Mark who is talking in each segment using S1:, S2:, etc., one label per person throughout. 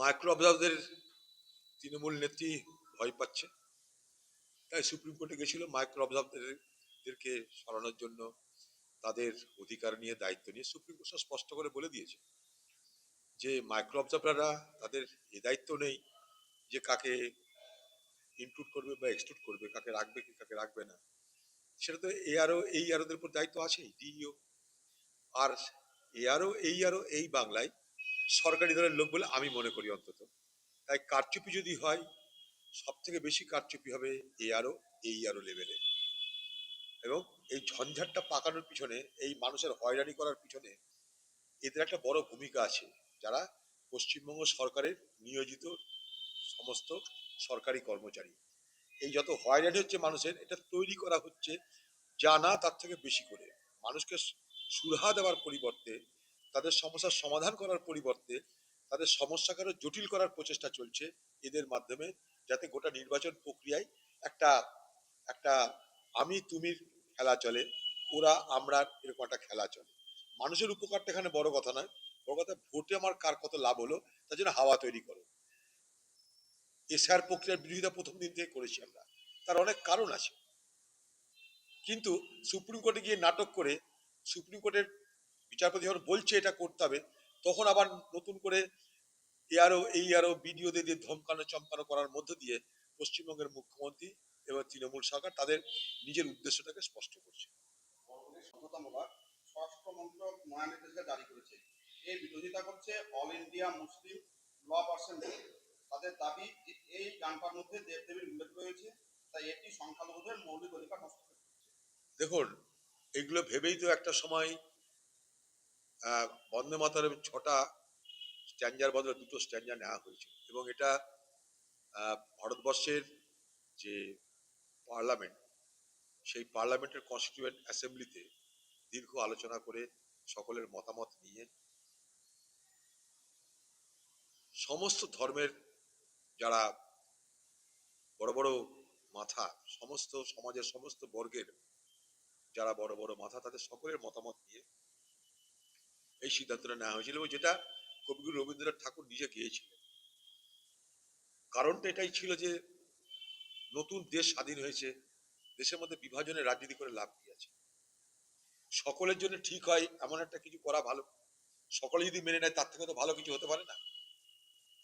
S1: Micro অবজারভারদের Trinamool নেত্রী ভয় পাচ্ছে, তাই সুপ্রিম কোর্টে গেছিল মাইক্রো অবজারভারদেরকে সরানোর জন্য। তাদের অধিকার নিয়ে, দায়িত্ব নিয়ে সুপ্রিম কোর্ট স্পষ্ট করে বলে দিয়েছে যে মাইক্রো অবজারভাররা তাদের এ দায়িত্ব নেই যে কাকে ইনক্লুড করবে বা এক্সক্লুড করবে, কাকে রাখবে কি কাকে রাখবে না। সেটা তো এই আরোদের উপর দায়িত্ব আছেই, ডিইও। আর এই বাংলায় সরকারি দলের লোক বলে আমি মনে করি অন্তত। তাই কারচুপি যদি হয়, সব থেকে বেশি কারচুপি হবে এই আরো লেভেলে। এবং এই ঝঞ্ঝাটটা পাকানোর পিছনে, এই মানুষের হয়রানি করার পিছনে এদের একটা বড় ভূমিকা আছে, যারা পশ্চিমবঙ্গ সরকারের নিয়োজিত সমস্ত সরকারি কর্মচারী। এই যত হয়রানি হচ্ছে মানুষের, এটা তৈরি করা হচ্ছে যা না তার থেকে বেশি করে। মানুষকে সুরাহা দেওয়ার পরিবর্তে, তাদের সমস্যার সমাধান করার পরিবর্তে তাদের সমস্যাকে আরো জটিল করার প্রচেষ্টা চলছে এদের মাধ্যমে, যাতে গোটা নির্বাচন প্রক্রিয়ায় একটা একটা আমি তুমির খেলা চলে, ওরা আমরা, এরকম একটা খেলা চলে। মানুষের উপকারটা এখানে বড় কথা নয়, বড় কথা ভোটে আমার কার কত লাভ হলো তার জন্য হাওয়া তৈরি করো। এসআর প্রক্রিয়ার বিরোধিতা প্রথম দিন থেকে করেছি আমরা, তার অনেক কারণ আছে। কিন্তু সুপ্রিম কোর্টে গিয়ে নাটক করে, সুপ্রিম কোর্টের বিচারপতি যখন বলছে এটা করতে হবে, তখন আবার নতুন করে এই আরো বিডিওদের দিয়ে ধমকানো চমকানো করার মধ্য দিয়ে পশ্চিমবঙ্গের মুখ্যমন্ত্রী এবং তৃণমূল সরকার তাদের নিজের উদ্দেশ্যটাকে স্পষ্ট করছে।
S2: স্বরাষ্ট্র মন্ত্রক নয়া নির্দেশিকা জারি করেছে। এর বিরোধিতা করছে অল ইন্ডিয়া মুসলিম ল পার্সন। তাদের দাবি যে এই গানটার মধ্যে দেবদেবীর উল্লেখ রয়েছে, তাই এটি সংখ্যালঘুদের মৌলিক অধিকার নষ্ট করছে।
S1: দেখুন, এগুলো ভেবেই তো একটা সময় বন্দে মাতরম 6টা স্ট্যান্ডার বদলে 2টো স্ট্যান্ডার নেওয়া হয়েছিল। এবং এটা ভারতবর্ষের যে পার্লামেন্ট, সেই পার্লামেন্টের কনস্টিটিউয়েন্ট অ্যাসেম্বলিতে দীর্ঘ আলোচনা করে, সকলের মতামত নিয়ে, সমস্ত ধর্মের যারা বড় বড় মাথা, সমস্ত সমাজের সমস্ত বর্গের যারা বড় বড় মাথা, তাদের সকলের মতামত নিয়ে এই সিদ্ধান্তটা নেওয়া হয়েছিল, এবং যেটা কবিগুরু রবীন্দ্রনাথ ঠাকুর নিজে গিয়েছিলেন। কারণটা এটাই ছিল যে নতুন দেশ স্বাধীন হয়েছে, দেশের মধ্যে বিভাজনের রাজনীতি করে লাভ কি আছে? সকলের জন্য ঠিক হয় এমন একটা কিছু করা ভালো। সকলে যদি মেনে নেয়, তার থেকে তো ভালো কিছু হতে পারে না।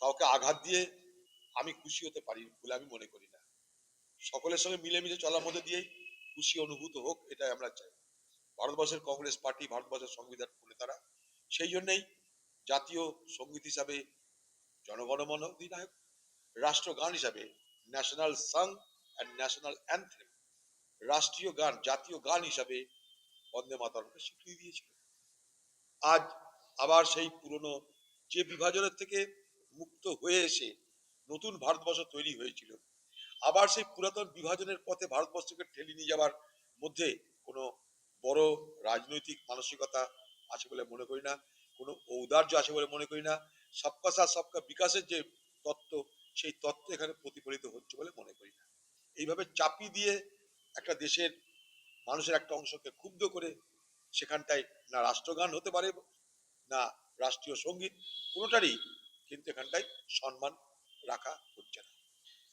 S1: কাউকে আঘাত দিয়ে আমি খুশি হতে পারি বলে আমি মনে করি না। সকলের সঙ্গে মিলেমিশে চলার মধ্যে দিয়েই খুশি অনুভূত হোক, এটাই আমরা চাই। ভারতবর্ষের কংগ্রেস পার্টি, ভারতবর্ষের সংবিধান নেতারা সেই জন্যই জাতীয় সঙ্গীত হিসাবে জনগণমন অধিনায়ক, রাষ্ট্রগান হিসাবে national song and national anthem, রাষ্ট্রীয় গান, জাতীয় গান হিসাবে বন্দে মাতরমকে স্বীকৃতি দিয়েছিল। আজ আবার সেই পুরনো যে বিভাজনের থেকে মুক্ত হয়ে এসে নতুন ভারতবর্ষ তৈরি হয়েছিল, আবার সেই পুরাতন বিভাজনের পথে ভারতবর্ষকে ঠেলে নিয়ে যাওয়ার মধ্যে কোনো বড় রাজনৈতিক মানসিকতা আছে বলে মনে করি না, কোনো ঔদার্য আছে বলে মনে করি না। সবকা সাথ সবকা বিকাশের যে তত্ত্ব, সেই তত্ত্ব এখানে প্রতিফলিত হচ্ছে বলে মনে করি না। এইভাবে চাপিয়ে দিয়ে একটা দেশের মানুষের একটা অংশকে ক্ষুব্ধ করে সেখানটায় না রাষ্ট্রগান হতে পারে, না রাষ্ট্রীয় সঙ্গীত, কোনোটারই কিন্তু এখানটায় সম্মান রাখা হচ্ছে না।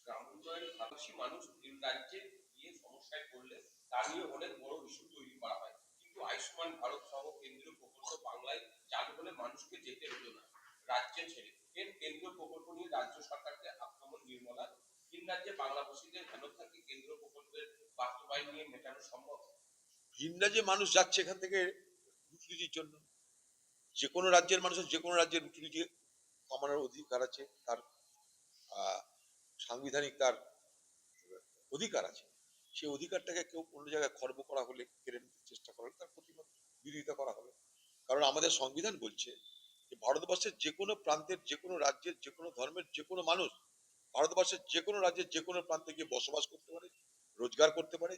S3: গ্রাম উন্নয়ন ভারতবর্ষী মানুষ ভিন রাজ্যে গিয়ে সমস্যায় পড়লে তা নিয়ে অনেক বড় ইস্যু তৈরি করা হয়। কিন্তু আয়ুষ্মান ভারত সহ কেন্দ্রীয় প্রকল্প বাংলায় চালু হলে মানুষকে যেতে হলো না রাজ্যে ছেড়ে। এর কেন্দ্রীয় প্রকল্প নিয়ে রাজ্য সরকারকে আক্রমণ নির্মলা। ভিন রাজ্যে বাংলাভাষীদের হেনস্থাকে কেন্দ্রীয় প্রকল্পের বাস্তবায়ন নিয়ে মেটানো সম্ভব?
S1: ভিন রাজ্যে মানুষ যাচ্ছে এখান থেকে রুটি রুজির জন্য। যে কোনো রাজ্যের মানুষের যে কোনো রাজ্যের রুটি রুজি কমানোর অধিকার আছে, তার সাংবিধানিক তার অধিকার আছে। সেই অধিকারটাকে কেউ অন্য জায়গায় খর্ব করা হলে, কেড়ে নিতে চেষ্টা করা হলে, তার প্রতিবাদ বিরোধিতা করা হবে। কারণ আমাদের সংবিধান বলছে যে ভারতবর্ষের যে কোনো প্রান্তের, যে কোনো রাজ্যের, যে কোনো ধর্মের যে কোনো মানুষ ভারতবর্ষের যে কোনো রাজ্যের যে কোনো প্রান্তে গিয়ে বসবাস করতে পারে, রোজগার করতে পারে,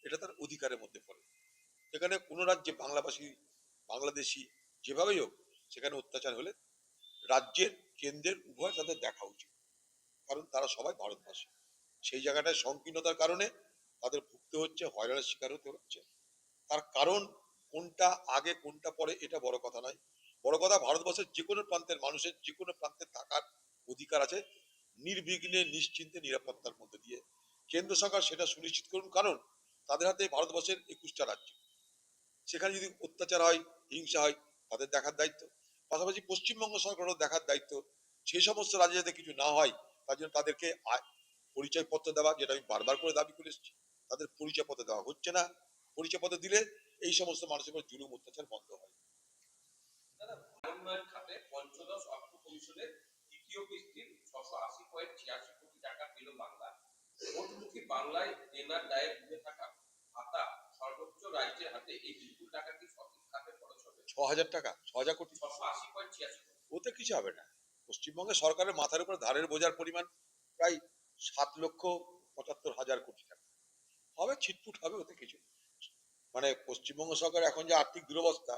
S1: এটা তার অধিকারের মধ্যে পড়ে। সেখানে কোনো রাজ্যে বাংলাভাষী, বাংলাদেশি যেভাবেই হোক, সেখানে অত্যাচার হলে রাজ্যের, কেন্দ্রের উভয় তাদের দেখা উচিত, কারণ তারা সবাই ভারতবাসী। সেই জায়গাটায় সংকীর্ণতার কারণে তাদের ভুগতে হচ্ছে, হয়রানির শিকার হতে হচ্ছে। তার কারণ কোনটা আগে কোনটা পরে এটা বড় কথা নয়। বড় কথা ভারতবর্ষের যে কোনো প্রান্তের মানুষের যে কোনো প্রান্তে থাকার অধিকার আছে নির্বিঘ্নে নিশ্চিন্তে নিরাপত্তার মধ্যে দিয়ে। কেন্দ্র সরকার সেটা সুনিশ্চিত করুন, কারণ তাদের হাতে ভারতবর্ষের 21টা রাজ্য, সেখানে যদি অত্যাচার হয়, হিংসা হয়, তাদের দেখার দায়িত্ব। পাশাপাশি পশ্চিমবঙ্গ সরকারও দেখার দায়িত্ব সেই সমস্ত রাজ্যে যাতে কিছু না হয়, তার জন্য তাদেরকে পরিচয়পত্র দেওয়া, যেটা আমি বারবার করে দাবি করে এসেছি। তাদের পরিচয়পত্র দেওয়া হচ্ছে না। পরিচয়পত্র দিলে এই সমস্ত মানুষের উপর জুলুম অত্যাচার বন্ধ হয়।
S3: দাদা, উন্নয়ন খাতে পঞ্চদশ অর্থ কমিশনের দ্বিতীয় কিস্তির 680.86 কোটি টাকা পেল বাংলা। ভোটমুখী বাংলায় দেনার দায়ে ডুবে থাকা ভাতা সর্বোচ্চ রাজ্যের হাতে এই বিপুল টাকা কি সঠিক খাতে খরচ হবে?
S1: 6,000 টাকা, 6,000 কোটি,
S3: 680.86 কোটি।
S1: ওতে কিছু হবে না। পশ্চিমবঙ্গের সরকারের মাথার উপর ধারের বোঝার পরিমাণ প্রায় 7,75,000 কোটি টাকা। হবে, ছিটফুট হবে, ওতে কিছু নেই। মানে পশ্চিমবঙ্গ সরকার এখন যে আর্থিক দুরবস্থা,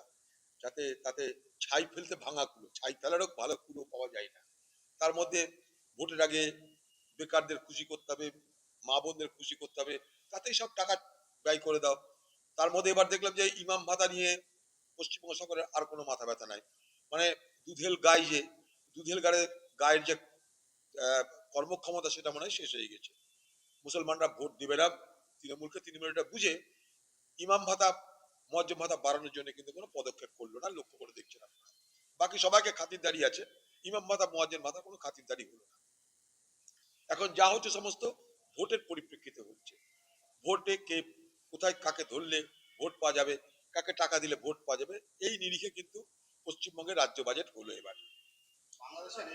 S1: যাতে তাতে ছাই ফেলতে ভাঙা কুলো, ছাই ফেলারও ভালো কুলো পাওয়া যায় না। তার মধ্যে ভোটের আগে বেকারদের খুশি করতে হবে, মা বোনদের খুশি করতে হবে, তাতেই সব টাকা ব্যয় করে দাও। তার মধ্যে এবার দেখলাম যে ইমাম ভাতা নিয়ে পশ্চিমবঙ্গ সরকারের আর কোনো মাথা ব্যথা নাই। মানে দুধেল গাই, যে দুধেল গায়ের যে আহ, কর্মক্ষমতা, সেটা মনে হয় শেষ হয়ে গেছে। মুসলমানরা ভোট দিবে না তৃণমূলকে, তৃণমূল এটা বুঝে ইমাম ভাতা, মুয়াজ্জম ভাতা বাড়ানোর জন্য কিন্তু কোনো পদক্ষেপ করলো না, লক্ষ্য করে দেখছেন আপনারা। বাকি সবাইকে খাতিরদারি আছে, ইমাম ভাতা মুয়াজ্জম ভাতা কোনো খাতিরদারি হলো না। এখন যা হচ্ছে সমস্ত ভোটের পরিপ্রেক্ষিতে হচ্ছে। ভোটে কে কোথায় কাকে ধরলে ভোট পাওয়া যাবে, কাকে টাকা দিলে ভোট পাওয়া যাবে, এই নিরিখে কিন্তু পশ্চিমবঙ্গের রাজ্য বাজেট হলো এবার।
S2: বাংলাদেশের